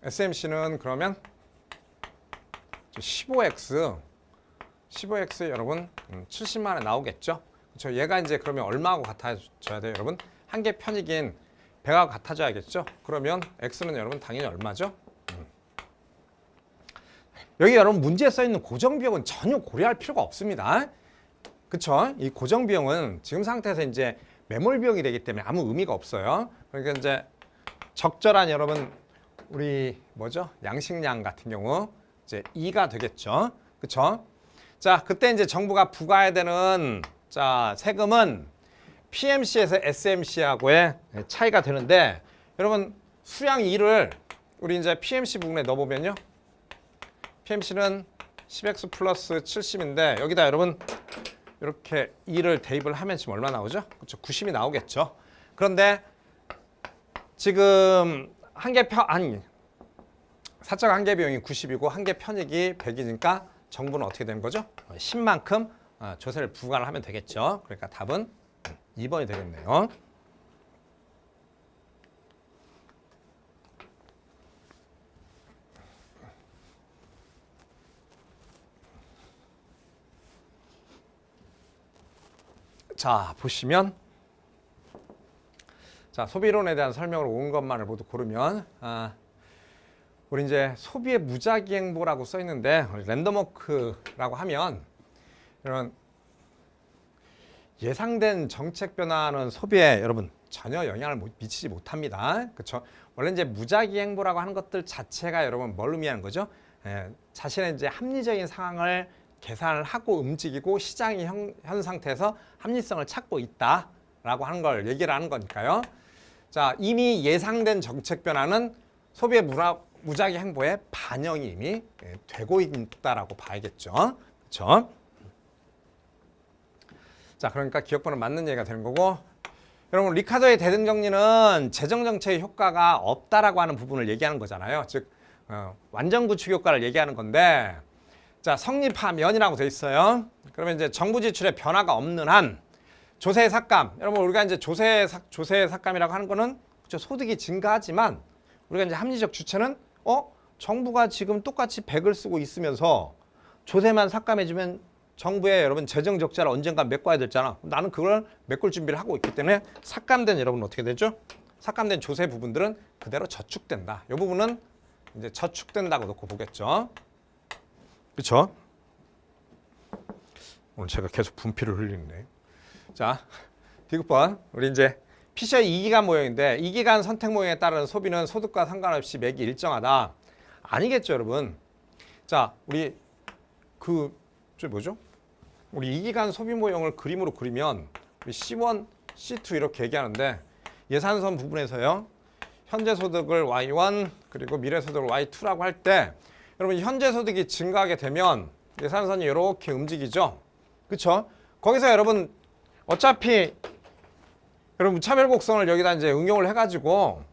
SMC는 그러면 15x 여러분 70만 원 나오겠죠? 그렇죠? 얘가 이제 그러면 얼마하고 같아져야 돼요, 여러분? 한계 편익인 100하고 같아져야겠죠? 그러면 x는 여러분 당연히 얼마죠? 여기 여러분 문제에 써 있는 고정 비용은 전혀 고려할 필요가 없습니다. 그렇죠? 이 고정 비용은 지금 상태에서 이제 매몰 비용이 되기 때문에 아무 의미가 없어요. 그러니까 이제 적절한 여러분 우리 뭐죠? 양식량 같은 경우 이제 2가 되겠죠. 그렇죠? 자, 그때 이제 정부가 부과해야 되는 자, 세금은 PMC에서 SMC하고의 차이가 되는데, 여러분 수량 2를 우리 이제 PMC 부분에 넣어 보면요. PMC는 10x 플러스 70인데 여기다 여러분 이렇게 2를 대입을 하면 지금 얼마 나오죠? 그렇죠? 90이 나오겠죠. 그런데 지금 사적 한계 비용이 90이고 한계 편익이 100이니까 정부는 어떻게 되는 거죠? 10만큼 조세를 부과를 하면 되겠죠. 그러니까 답은 2번이 되겠네요. 자, 보시면 자, 소비론에 대한 설명을 온 것만을 모두 고르면 우리 이제 소비의 무작위 행보라고 써 있는데, 랜덤워크라고 하면 이런 예상된 정책 변화는 소비에 여러분 전혀 영향을 미치지 못합니다. 그렇죠? 원래 이제 무작위 행보라고 하는 것들 자체가 여러분 뭘 의미하는 거죠? 자신의 이제 합리적인 상황을 계산을 하고 움직이고 시장이 현 상태에서 합리성을 찾고 있다라고 하는 걸 얘기를 하는 거니까요. 자, 이미 예상된 정책 변화는 소비의 무작위 행보에 반영이 이미 되고 있다라고 봐야겠죠. 그렇죠? 자, 그러니까 기억번호 맞는 얘기가 되는 거고, 여러분 리카더의 대등정리는 재정정책의 효과가 없다라고 하는 부분을 얘기하는 거잖아요. 즉 완전 구축 효과를 얘기하는 건데, 자, 성립하면이라고 돼 있어요. 그러면 이제 정부 지출에 변화가 없는 한 조세 삭감, 여러분 우리가 이제 조세 삭감이라고 하는 거는 그렇죠, 소득이 증가하지만 우리가 이제 합리적 주체는 정부가 지금 똑같이 100을 쓰고 있으면서 조세만 삭감해주면 정부의 여러분 재정 적자를 언젠가 메꿔야 되잖아. 나는 그걸 메꿀 준비를 하고 있기 때문에 삭감된 여러분 어떻게 되죠? 삭감된 조세 부분들은 그대로 저축된다. 이 부분은 이제 저축된다고 놓고 보겠죠. 그렇죠? 오늘 제가 계속 분필을 흘리네. 자, 디귿번 우리 이제 피셔의 2기간 모형인데 2기간 선택 모형에 따른 소비는 소득과 상관없이 맥이 일정하다. 아니겠죠, 여러분. 자, 우리 우리 2기간 소비 모형을 그림으로 그리면 우리 C1, C2 이렇게 얘기하는데 예산선 부분에서요. 현재 소득을 Y1 그리고 미래 소득을 Y2라고 할 때 여러분 현재 소득이 증가하게 되면 예산선이 이렇게 움직이죠. 그쵸? 거기서 여러분 어차피 여러분 차별곡선을 여기다 이제 응용을 해가지고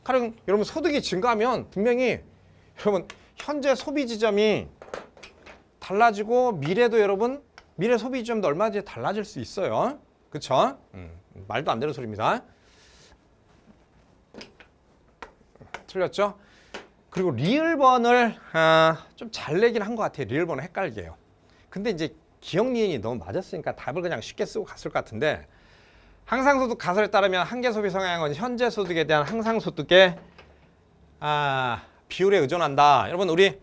가령 여러분 소득이 증가하면 분명히 여러분 현재 소비 지점이 달라지고 미래도 여러분 미래 소비 지점도 얼마든지 달라질 수 있어요. 그쵸? 말도 안 되는 소리입니다. 틀렸죠? 그리고 리을번을 좀 잘 내긴 한 것 같아요. 리을번은 헷갈게요. 근데 이제 기억 니은이 너무 맞았으니까 답을 그냥 쉽게 쓰고 갔을 것 같은데 항상소득 가설에 따르면 한계소비 성향은 현재 소득에 대한 항상소득의 비율에 의존한다. 여러분 우리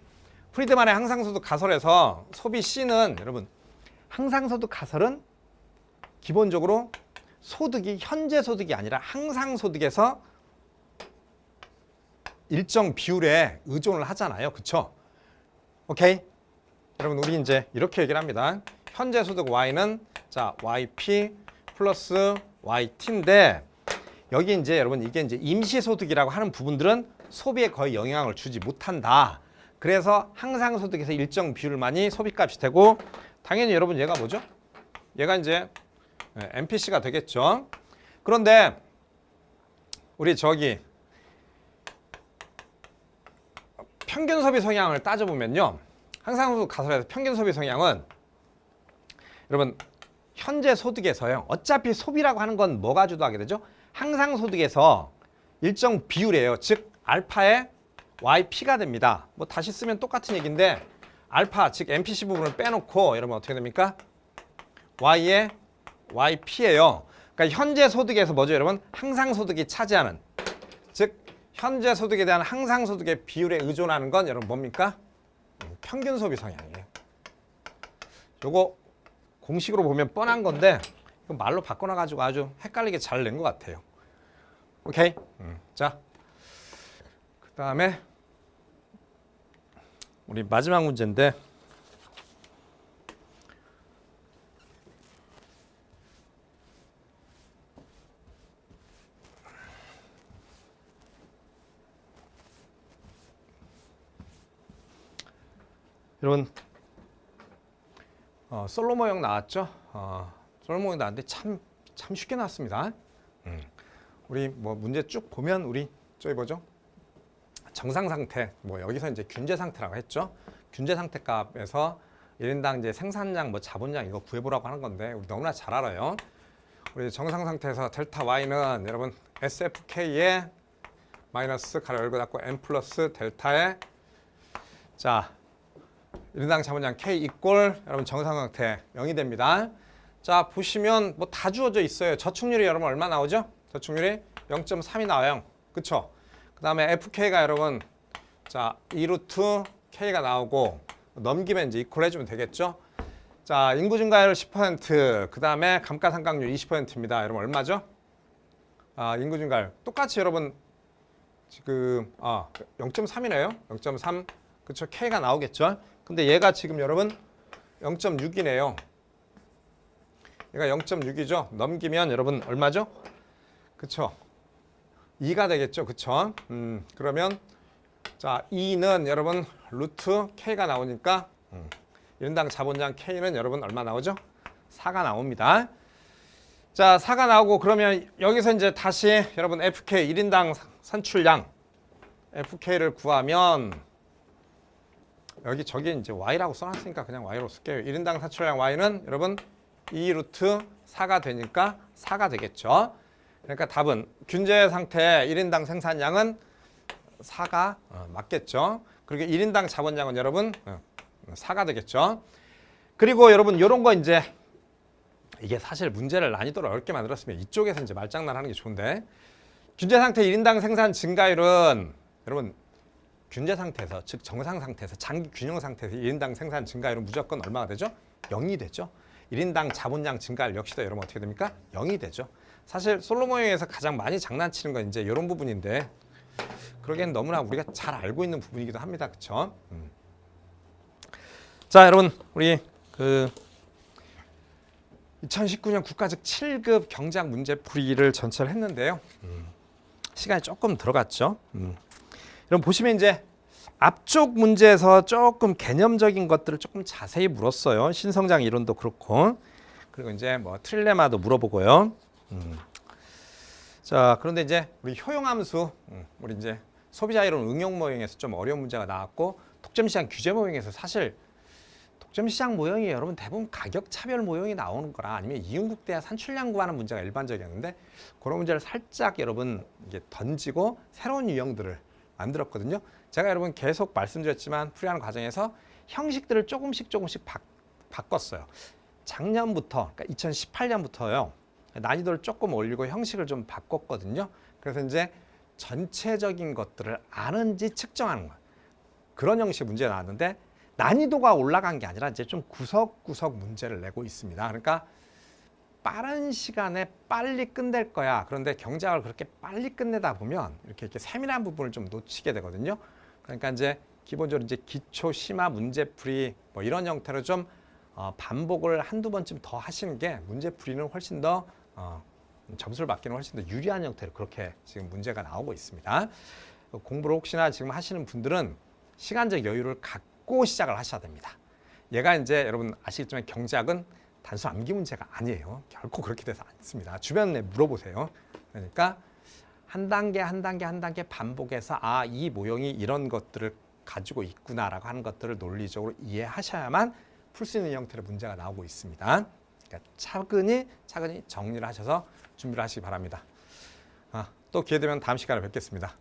프리드만의 항상소득 가설에서 소비 C는 여러분 항상소득 가설은 기본적으로 소득이 현재 소득이 아니라 항상소득에서 일정 비율에 의존을 하잖아요. 그쵸? 오케이? 여러분 우리 이제 이렇게 얘기를 합니다. 현재 소득 Y는 자 YP 플러스 YT인데 여기 이제 여러분 이게 이제 임시소득이라고 하는 부분들은 소비에 거의 영향을 주지 못한다. 그래서 항상소득에서 일정 비율만이 소비값이 되고 당연히 여러분 얘가 뭐죠? 얘가 이제 MPC가 되겠죠. 그런데 우리 저기 평균 소비 성향을 따져보면요. 항상소득 가설에서 평균 소비 성향은 여러분 현재 소득에서요. 어차피 소비라고 하는 건 뭐가 주도하게 되죠? 항상소득에서 일정 비율이에요. 즉 알파의 YP가 됩니다. 뭐 다시 쓰면 똑같은 얘기인데 알파 즉 MPC 부분을 빼놓고 여러분 어떻게 됩니까? Y의 YP예요. 그러니까 현재 소득에서 뭐죠 여러분? 항상소득이 차지하는 즉 현재 소득에 대한 항상소득의 비율에 의존하는 건 여러분 뭡니까? 평균 소비 성향이에요. 요거 공식으로 보면 뻔한 건데 이거 말로 바꿔놔가지고 아주 헷갈리게 잘 낸 것 같아요. 오케이? 자, 그 다음에 우리 마지막 문제인데 여러분 솔로 모형 나왔죠? 솔로 모형 나왔는데 참 쉽게 나왔습니다. 우리 뭐 문제 쭉 보면 우리 저기 뭐죠? 정상 상태 뭐 여기서 이제 균제 상태라고 했죠? 균제 상태 값에서 1인당 이제 생산량 뭐 자본량 이거 구해보라고 하는 건데 우리 너무나 잘 알아요. 우리 정상 상태에서 델타 Y는 여러분 SFK에 마이너스 가로 열고 닫고 N 플러스 델타에 자 1인당 자본량 K 이꼴 여러분 정상 상태 0이 됩니다. 자 보시면 뭐 다 주어져 있어요. 저축률이 여러분 얼마 나오죠? 저축률이 0.3이 나와요. 그쵸? 그 다음에 FK가 여러분 자 2루트 K가 나오고 넘기면 이제 이퀄 해주면 되겠죠? 자 인구 증가율 10% 그 다음에 감가상각률 20%입니다. 여러분 얼마죠? 인구 증가율 똑같이 여러분 지금 0.3이네요. 0.3 그쵸? K가 나오겠죠? 근데 얘가 지금 여러분 0.6이네요. 얘가 0.6이죠. 넘기면 여러분 얼마죠? 그쵸? 2가 되겠죠. 그쵸? 그러면 자 2는 여러분 루트 K가 나오니까 1인당 자본량 K는 여러분 얼마 나오죠? 4가 나옵니다. 자 4가 나오고 그러면 여기서 이제 다시 여러분 FK 1인당 산출량 FK를 구하면 여기 저기 이제 Y라고 써놨으니까 그냥 Y로 쓸게요. 1인당 산출량 Y는 여러분 2 루트 4가 되니까 4가 되겠죠. 그러니까 답은 균제 상태 1인당 생산량은 4가 맞겠죠. 그리고 1인당 자본량은 여러분 4가 되겠죠. 그리고 여러분 이런 거 이제 이게 사실 문제를 난이도를 어렵게 만들었으면 이쪽에서 이제 말장난 하는 게 좋은데 균제 상태 1인당 생산 증가율은 여러분 균제 상태에서 즉 정상 상태에서 장기 균형 상태에서 1인당 생산 증가율은 무조건 얼마가 되죠? 0이 되죠. 1인당 자본량 증가율 역시도 여러분 어떻게 됩니까? 0이 되죠. 사실 솔로 모형에서 가장 많이 장난치는 건 이제 이런 부분인데 그러기엔 너무나 우리가 잘 알고 있는 부분이기도 합니다. 그렇죠? 자, 여러분 우리 그 2019년 국가직 7급 경제학 문제 풀이를 전체를 했는데요. 시간이 조금 들어갔죠. 여러분 보시면 이제 앞쪽 문제에서 조금 개념적인 것들을 조금 자세히 물었어요. 신성장 이론도 그렇고, 그리고 이제 뭐 트릴레마도 물어보고요. 자, 그런데 이제 우리 효용함수, 우리 이제 소비자 이론 응용 모형에서 좀 어려운 문제가 나왔고, 독점시장 규제 모형에서 사실 독점시장 모형이 여러분 대부분 가격 차별 모형이 나오는 거라, 아니면 이윤국대야 산출량 구하는 문제가 일반적이었는데, 그런 문제를 살짝 여러분 이게 던지고 새로운 유형들을 만들었거든요. 제가 여러분 계속 말씀드렸지만 풀이하는 과정에서 형식들을 조금씩 바꿨어요. 작년부터, 그러니까 2018년부터요. 난이도를 조금 올리고 형식을 좀 바꿨거든요. 그래서 이제 전체적인 것들을 아는지 측정하는 거예요. 그런 형식의 문제가 나왔는데, 난이도가 올라간 게 아니라 이제 좀 구석구석 문제를 내고 있습니다. 그러니까 빠른 시간에 빨리 끝낼 거야. 그런데 경제학을 그렇게 빨리 끝내다 보면 이렇게 세밀한 부분을 좀 놓치게 되거든요. 그러니까 이제 기본적으로 이제 기초 심화 문제풀이 뭐 이런 형태로 좀 반복을 한두 번쯤 더 하시는 게 문제풀이는 훨씬 더 점수를 받기는 훨씬 더 유리한 형태로 그렇게 지금 문제가 나오고 있습니다. 공부를 혹시나 지금 하시는 분들은 시간적 여유를 갖고 시작을 하셔야 됩니다. 얘가 이제 여러분 아시겠지만 경제학은 단순 암기 문제가 아니에요. 결코 그렇게 돼서 않습니다. 주변에 물어보세요. 그러니까 한 단계 반복해서 이 모형이 이런 것들을 가지고 있구나라고 하는 것들을 논리적으로 이해하셔야만 풀 수 있는 형태의 문제가 나오고 있습니다. 그러니까 차근히 정리를 하셔서 준비를 하시기 바랍니다. 또 기회 되면 다음 시간에 뵙겠습니다.